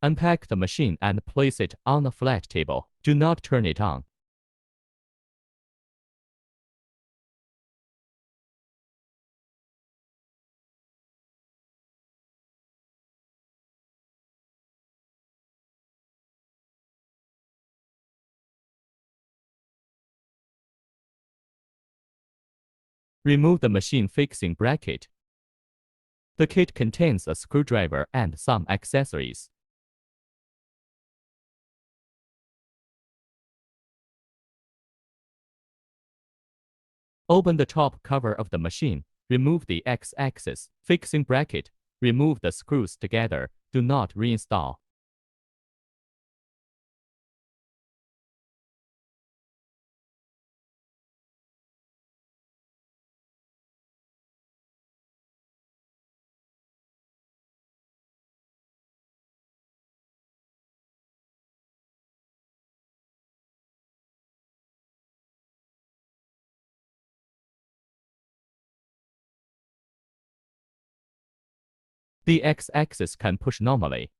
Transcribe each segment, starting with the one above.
Unpack the machine and place it on a flat table. Do not turn it on. Remove the machine fixing bracket. The kit contains a screwdriver and some accessories. Open the top cover of the machine. Remove the X-axis fixing bracket. Remove the screws together. Do not reinstall. The X-axis can push normally.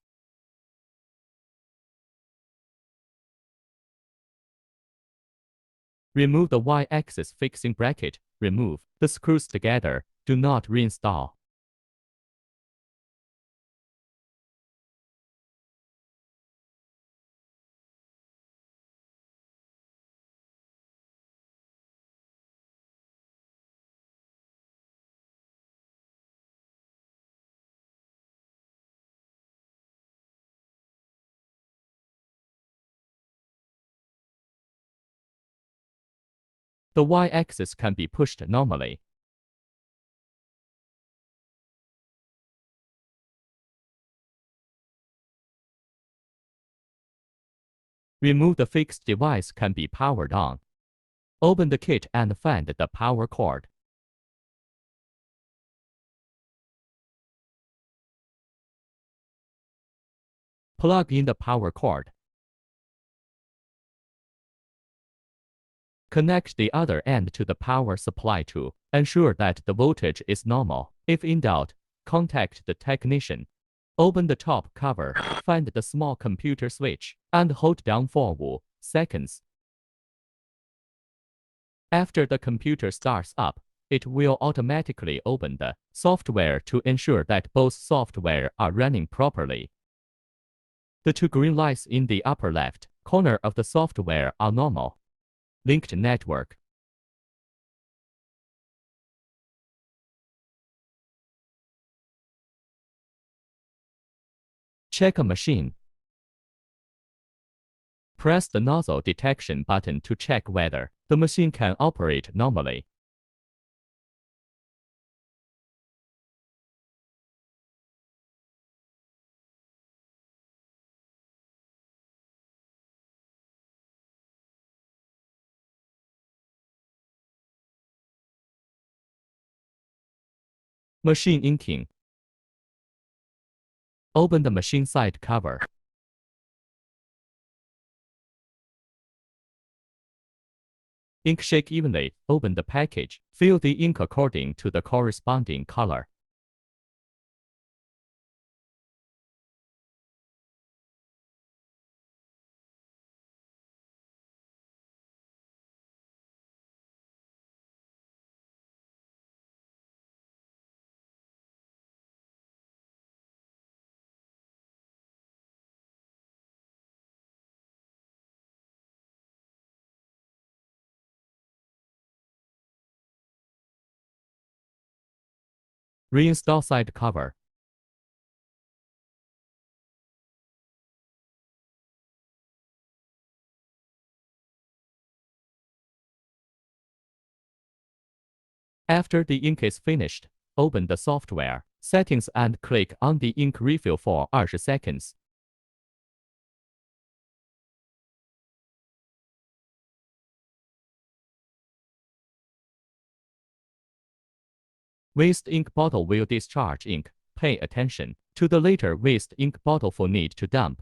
Remove the Y-axis fixing bracket. Remove the screws together. Do not reinstall. The Y-axis can be pushed normally. Remove the fixed device can be powered on. Open the kit and find the power cord. Plug in the power cord. Connect the other end to the power supply to ensure that the voltage is normal. If in doubt, contact the technician. Open the top cover, find the small computer switch, and hold down for 5 seconds. After the computer starts up, it will automatically open the software to ensure that both software are running properly. The 2 green lights in the upper left corner of the software are normal. Linked network. Check a machine. Press the nozzle detection button to check whether the machine can operate normally. Machine inking. Open the machine side cover. Ink shake evenly. Open the package. Fill the ink according to the corresponding color. Reinstall side cover. After the ink is finished, open the software settings and click on the ink refill for 20 seconds. Waste ink bottle will discharge ink. Pay attention to the later waste ink bottle for need to dump.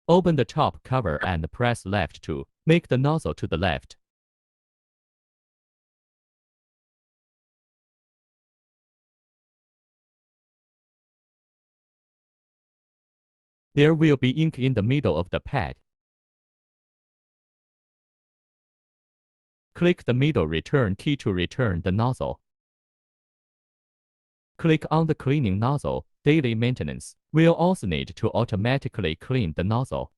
Open the top cover and press left to make the nozzle to the left. There will be ink in the middle of the pad. Click the middle return key to return the nozzle. Click on the cleaning nozzle. Daily maintenance will also need to automatically clean the nozzle.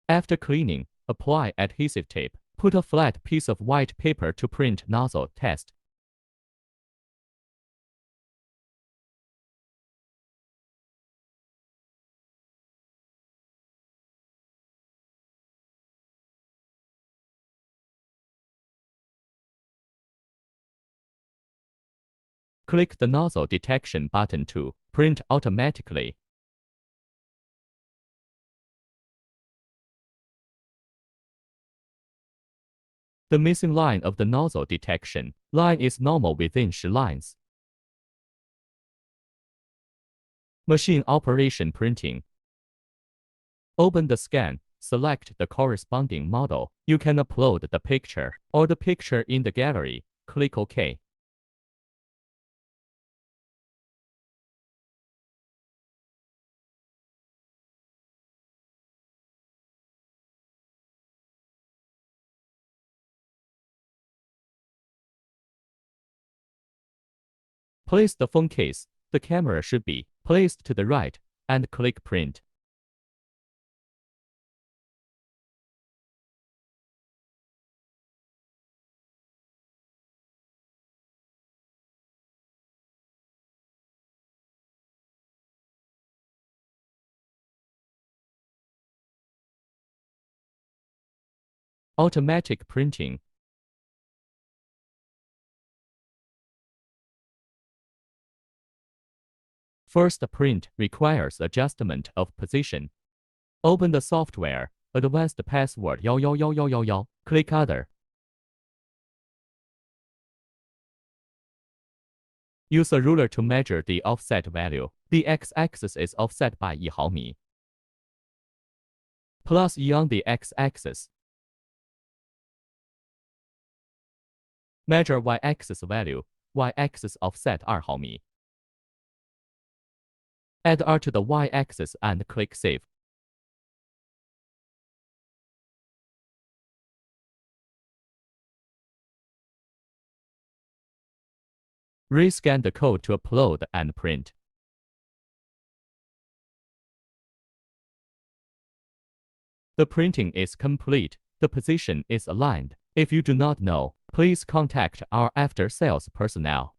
After cleaning, apply adhesive tape. Put a flat piece of white paper to print nozzle test. Click the nozzle detection button to print automatically. The missing line of the nozzle detection line is normal within 10 lines. Machine operation printing. Open the scan, select the corresponding model. You can upload the picture or the picture in the gallery. Click OK. Place the phone case. The camera should be placed to the right, and click Print. Automatic printing. First print requires adjustment of position. Open the software, advanced password 1111111, click Other. Use a ruler to measure the offset value. The x-axis is offset by 1 毫米. Plus E on the x-axis. Measure y-axis value. Y-axis offset 2 毫米. Add R to the y-axis and click Save. Rescan the code to upload and print. The printing is complete. The position is aligned. If you do not know, please contact our after-sales personnel.